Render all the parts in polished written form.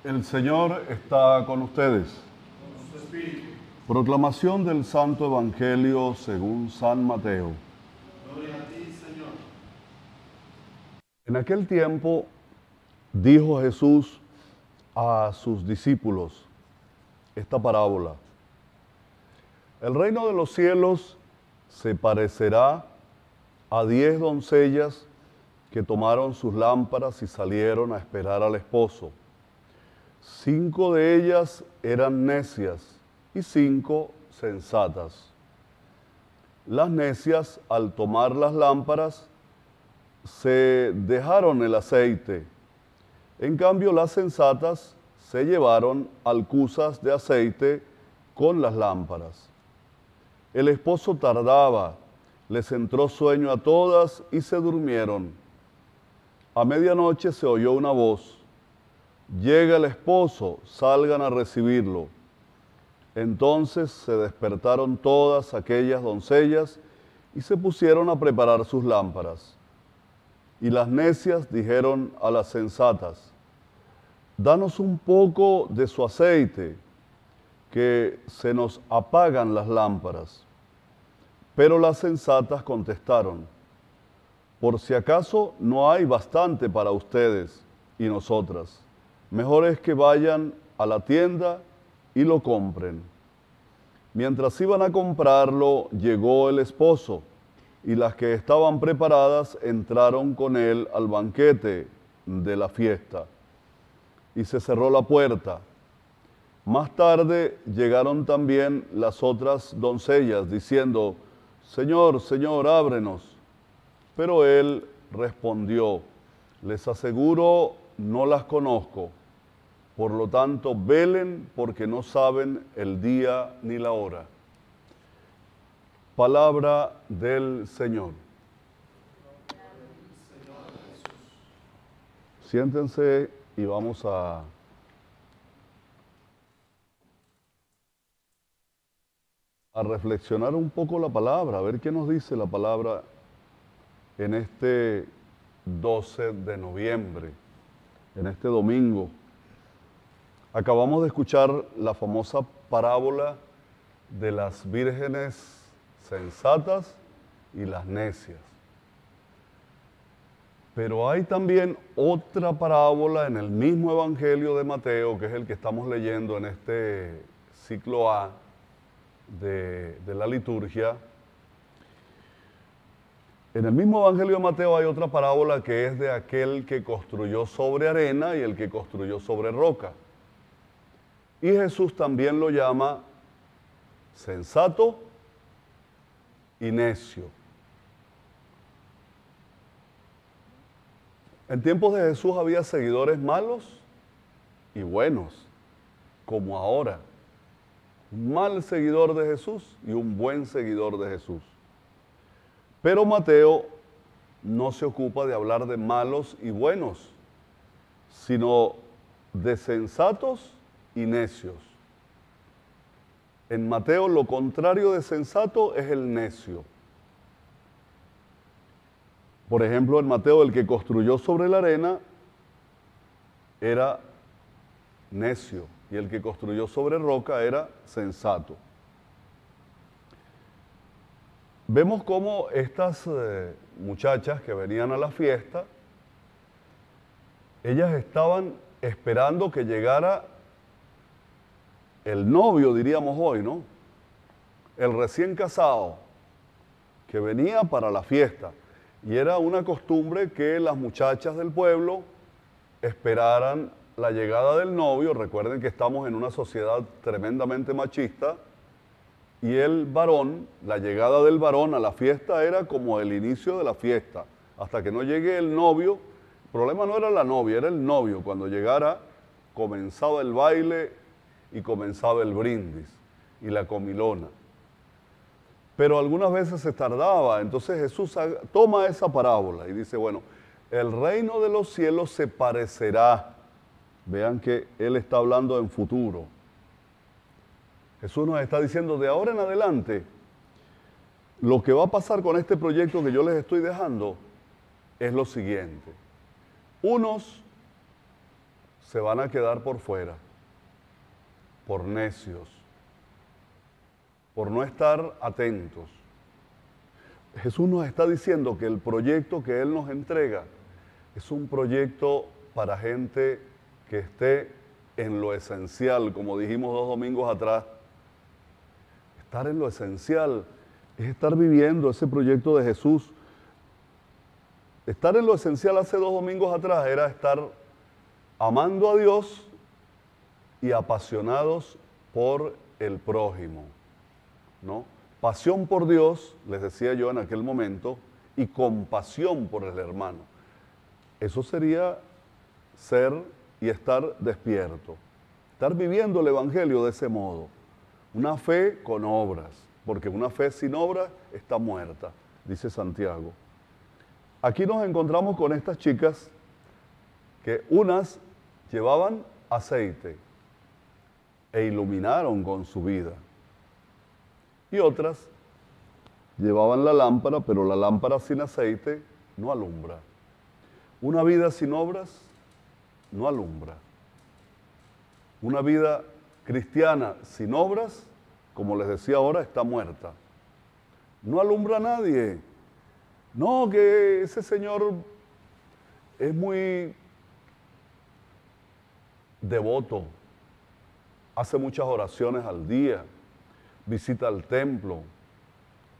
El Señor está con ustedes. Con su espíritu. Proclamación del Santo Evangelio según San Mateo. Gloria a ti, Señor. En aquel tiempo dijo Jesús a sus discípulos esta parábola. El reino de los cielos se parecerá a 10 doncellas que tomaron sus lámparas y salieron a esperar al esposo. 5 de ellas eran necias y 5 sensatas. Las necias, al tomar las lámparas, se dejaron el aceite. En cambio, las sensatas se llevaron alcuzas de aceite con las lámparas. El esposo tardaba, les entró sueño a todas y se durmieron. A medianoche se oyó una voz: llega el esposo, salgan a recibirlo. Entonces se despertaron todas aquellas doncellas y se pusieron a preparar sus lámparas. Y las necias dijeron a las sensatas: danos un poco de su aceite, que se nos apagan las lámparas. Pero las sensatas contestaron: por si acaso no hay bastante para ustedes y nosotras, mejor es que vayan a la tienda y lo compren. Mientras iban a comprarlo, llegó el esposo, y las que estaban preparadas entraron con él al banquete de la fiesta, y se cerró la puerta. Más tarde llegaron también las otras doncellas, diciendo: Señor, Señor, ábrenos. Pero él respondió: les aseguro, no las conozco. Por lo tanto, velen, porque no saben el día ni la hora. Palabra del Señor. Siéntense y vamos a reflexionar un poco la palabra, a ver qué nos dice la palabra en este 12 de noviembre, en este domingo. Acabamos de escuchar la famosa parábola de las vírgenes sensatas y las necias. Pero hay también otra parábola en el mismo Evangelio de Mateo, que es el que estamos leyendo en este ciclo A de la liturgia. En el mismo Evangelio de Mateo hay otra parábola que es de aquel que construyó sobre arena y el que construyó sobre roca. Y Jesús también lo llama sensato y necio. En tiempos de Jesús había seguidores malos y buenos, como ahora. Un mal seguidor de Jesús y un buen seguidor de Jesús. Pero Mateo no se ocupa de hablar de malos y buenos, sino de sensatos y necios. En Mateo lo contrario de sensato es el necio. Por ejemplo, en Mateo el que construyó sobre la arena era necio y el que construyó sobre roca era sensato. Vemos cómo estas muchachas que venían a la fiesta, ellas estaban esperando que llegara el novio, diríamos hoy, ¿no? El recién casado, que venía para la fiesta. Y era una costumbre que las muchachas del pueblo esperaran la llegada del novio. Recuerden que estamos en una sociedad tremendamente machista, y el varón, la llegada del varón a la fiesta era como el inicio de la fiesta. Hasta que no llegue el novio, el problema no era la novia, era el novio. Cuando llegara, comenzaba el baile y comenzaba el brindis y la comilona. Pero algunas veces se tardaba, entonces Jesús toma esa parábola y dice, bueno, el reino de los cielos se parecerá. Vean que Él está hablando en futuro. Jesús nos está diciendo de ahora en adelante, lo que va a pasar con este proyecto que yo les estoy dejando es lo siguiente. Unos se van a quedar por fuera, por necios, por no estar atentos. Jesús nos está diciendo que el proyecto que Él nos entrega es un proyecto para gente que esté en lo esencial, como dijimos 2 domingos atrás. Estar en lo esencial es estar viviendo ese proyecto de Jesús. Estar en lo esencial hace 2 domingos atrás era estar amando a Dios y apasionados por el prójimo, ¿no? Pasión por Dios, les decía yo en aquel momento, y compasión por el hermano. Eso sería ser y estar despierto. Estar viviendo el Evangelio de ese modo. Una fe con obras, porque una fe sin obras está muerta, dice Santiago. Aquí nos encontramos con estas chicas que unas llevaban aceite e iluminaron con su vida. Y otras llevaban la lámpara, pero la lámpara sin aceite no alumbra. Una vida sin obras no alumbra. Una vida cristiana sin obras, como les decía ahora, está muerta. No alumbra a nadie. No, que ese señor es muy devoto, hace muchas oraciones al día, visita el templo,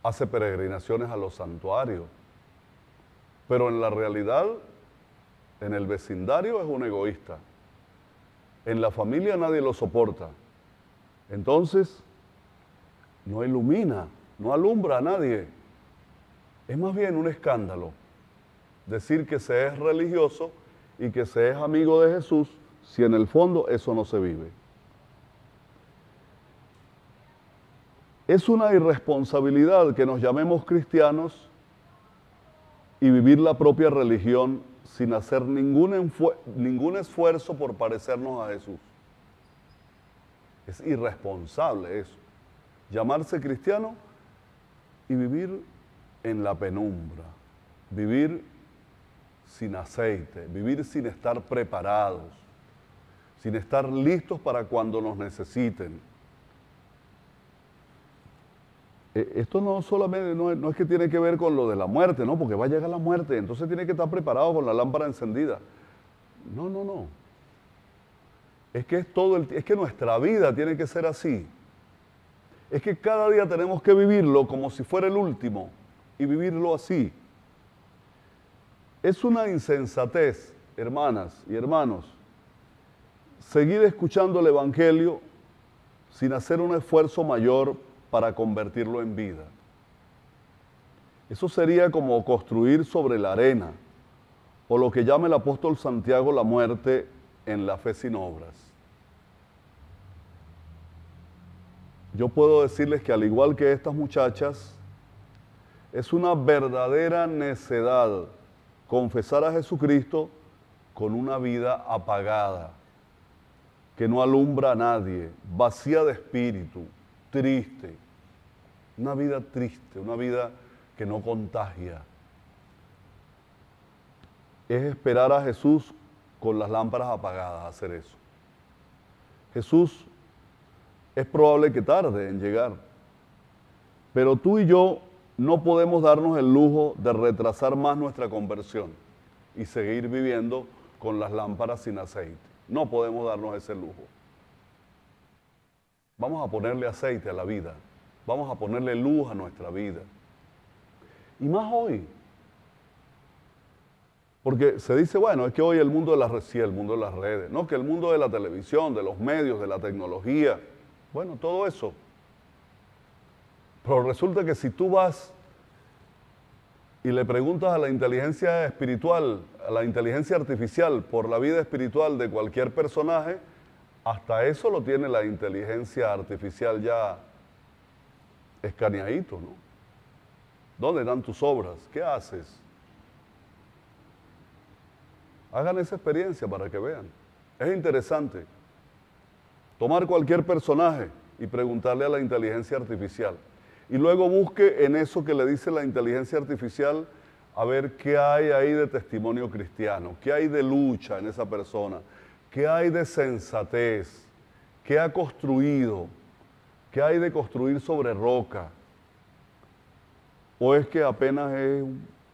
hace peregrinaciones a los santuarios, pero en la realidad, en el vecindario es un egoísta, en la familia nadie lo soporta, entonces no ilumina, no alumbra a nadie, es más bien un escándalo decir que se es religioso y que se es amigo de Jesús si en el fondo eso no se vive. Es una irresponsabilidad que nos llamemos cristianos y vivir la propia religión sin hacer ningún esfuerzo por parecernos a Jesús. Es irresponsable eso. Llamarse cristiano y vivir en la penumbra, vivir sin aceite, vivir sin estar preparados, sin estar listos para cuando nos necesiten. Esto no solamente, no es que tiene que ver con lo de la muerte, ¿no? Porque va a llegar la muerte, entonces tiene que estar preparado con la lámpara encendida. No, no, no. Es que es que nuestra vida tiene que ser así. Es que cada día tenemos que vivirlo como si fuera el último y vivirlo así. Es una insensatez, hermanas y hermanos, seguir escuchando el Evangelio sin hacer un esfuerzo mayor para convertirlo en vida. Eso sería como construir sobre la arena, o lo que llama el apóstol Santiago la muerte en la fe sin obras. Yo puedo decirles que al igual que estas muchachas, es una verdadera necedad confesar a Jesucristo con una vida apagada, que no alumbra a nadie, vacía de espíritu, triste, una vida triste, una vida que no contagia. Es esperar a Jesús con las lámparas apagadas, hacer eso. Jesús es probable que tarde en llegar, pero tú y yo no podemos darnos el lujo de retrasar más nuestra conversión y seguir viviendo con las lámparas sin aceite. No podemos darnos ese lujo. Vamos a ponerle aceite a la vida. Vamos a ponerle luz a nuestra vida. Y más hoy. Porque se dice, bueno, es que hoy el mundo de las redes, sí, el mundo de las redes, no, que el mundo de la televisión, de los medios, de la tecnología, bueno, todo eso. Pero resulta que si tú vas y le preguntas a la inteligencia espiritual, a la inteligencia artificial por la vida espiritual de cualquier personaje, hasta eso lo tiene la inteligencia artificial ya escaneadito, ¿no? ¿Dónde están tus obras? ¿Qué haces? Hagan esa experiencia para que vean. Es interesante tomar cualquier personaje y preguntarle a la inteligencia artificial. Y luego busque en eso que le dice la inteligencia artificial a ver qué hay ahí de testimonio cristiano, qué hay de lucha en esa persona, ¿Qué hay de sensatez? ¿Qué ha construido? ¿Qué hay de construir sobre roca? ¿O es que apenas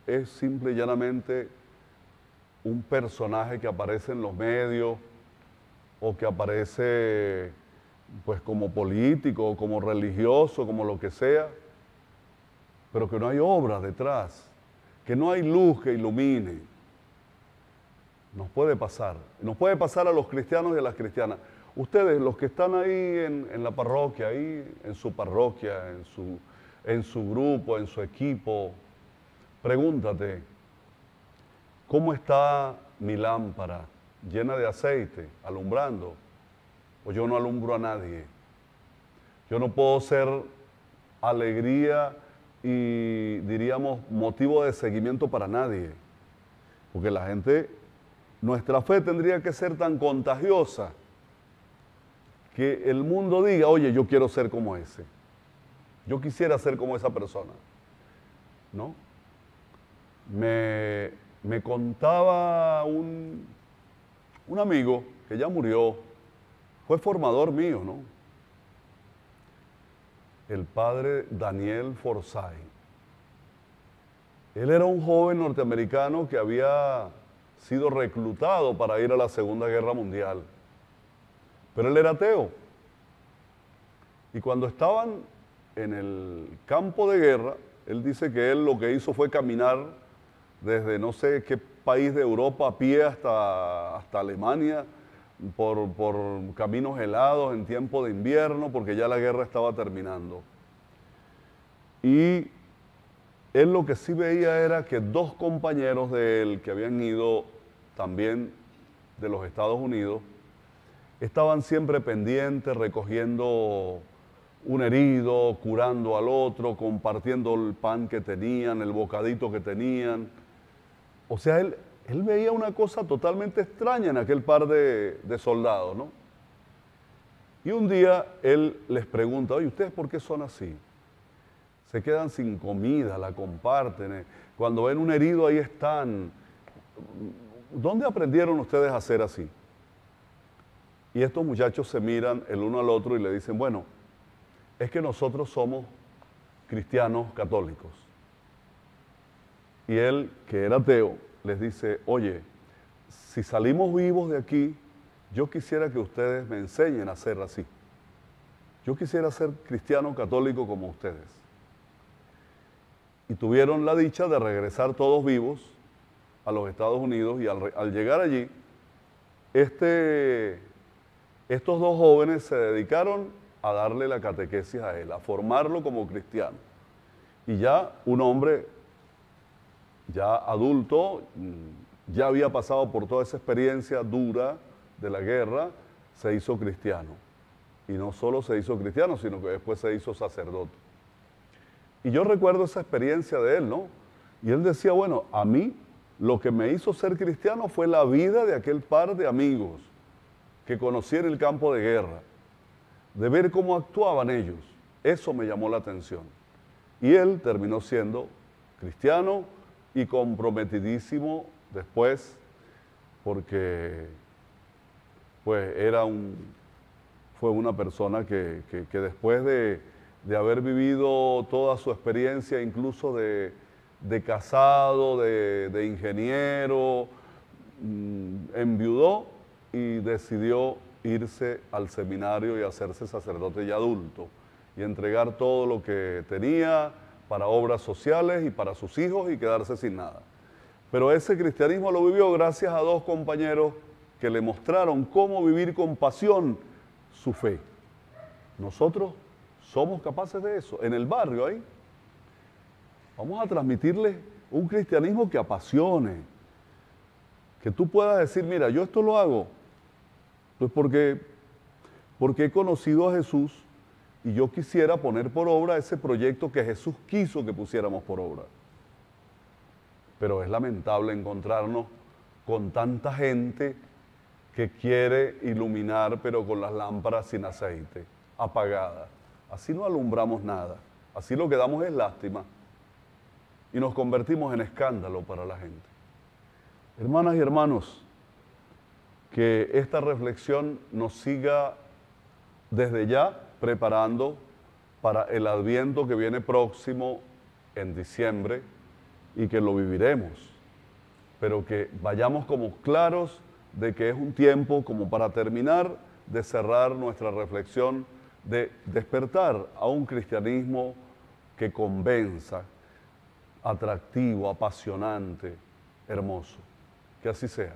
es simple y llanamente un personaje que aparece en los medios o que aparece pues como político, como religioso, como lo que sea, pero que no hay obra detrás, que no hay luz que ilumine? Nos puede pasar a los cristianos y a las cristianas. Ustedes, los que están ahí en la parroquia, ahí en su parroquia, en su grupo, en su equipo, pregúntate, ¿cómo está mi lámpara? ¿Llena de aceite, alumbrando? ¿O yo no alumbro a nadie? Yo no puedo ser alegría y, diríamos, motivo de seguimiento para nadie. Porque la gente, nuestra fe tendría que ser tan contagiosa que el mundo diga, oye, yo quiero ser como ese. Yo quisiera ser como esa persona. ¿No? Me contaba un amigo que ya murió, fue formador mío, ¿no? El padre Daniel Forsyth. Él era un joven norteamericano que había sido reclutado para ir a la Segunda Guerra Mundial. Pero él era ateo. Y cuando estaban en el campo de guerra, él dice que él lo que hizo fue caminar desde no sé qué país de Europa a pie hasta Alemania, por caminos helados en tiempo de invierno, porque ya la guerra estaba terminando. Y él lo que sí veía era que dos compañeros de él, que habían ido también de los Estados Unidos, estaban siempre pendientes, recogiendo un herido, curando al otro, compartiendo el pan que tenían, el bocadito que tenían. O sea, él veía una cosa totalmente extraña en aquel par de soldados, ¿no? Y un día él les pregunta, oye, ¿ustedes por qué son así? Se quedan sin comida, la comparten. Cuando ven un herido, ahí están. ¿Dónde aprendieron ustedes a ser así? Y estos muchachos se miran el uno al otro y le dicen, bueno, es que nosotros somos cristianos católicos. Y él, que era ateo, les dice, oye, si salimos vivos de aquí, yo quisiera que ustedes me enseñen a ser así. Yo quisiera ser cristiano católico como ustedes. Y tuvieron la dicha de regresar todos vivos a los Estados Unidos y al llegar allí, estos dos jóvenes se dedicaron a darle la catequesis a él, a formarlo como cristiano. Y ya un hombre, ya adulto, ya había pasado por toda esa experiencia dura de la guerra, se hizo cristiano. Y no solo se hizo cristiano, sino que después se hizo sacerdote. Y yo recuerdo esa experiencia de él, ¿no? Y él decía, bueno, a mí lo que me hizo ser cristiano fue la vida de aquel par de amigos que conocí en el campo de guerra, de ver cómo actuaban ellos. Eso me llamó la atención. Y él terminó siendo cristiano y comprometidísimo después, porque pues fue una persona que después de haber vivido toda su experiencia, incluso de casado, de ingeniero, enviudó y decidió irse al seminario y hacerse sacerdote y adulto y entregar todo lo que tenía para obras sociales y para sus hijos y quedarse sin nada. Pero ese cristianismo lo vivió gracias a dos compañeros que le mostraron cómo vivir con pasión su fe. Nosotros somos capaces de eso. En el barrio ahí, vamos a transmitirles un cristianismo que apasione, que tú puedas decir, mira, yo esto lo hago, pues porque he conocido a Jesús y yo quisiera poner por obra ese proyecto que Jesús quiso que pusiéramos por obra. Pero es lamentable encontrarnos con tanta gente que quiere iluminar, pero con las lámparas sin aceite, apagadas. Así no alumbramos nada. Así lo que damos es lástima. Y nos convertimos en escándalo para la gente. Hermanas y hermanos, que esta reflexión nos siga desde ya preparando para el Adviento que viene próximo en diciembre y que lo viviremos, pero que vayamos como claros de que es un tiempo como para terminar de cerrar nuestra reflexión, de despertar a un cristianismo que convenza, atractivo, apasionante, hermoso. Que así sea.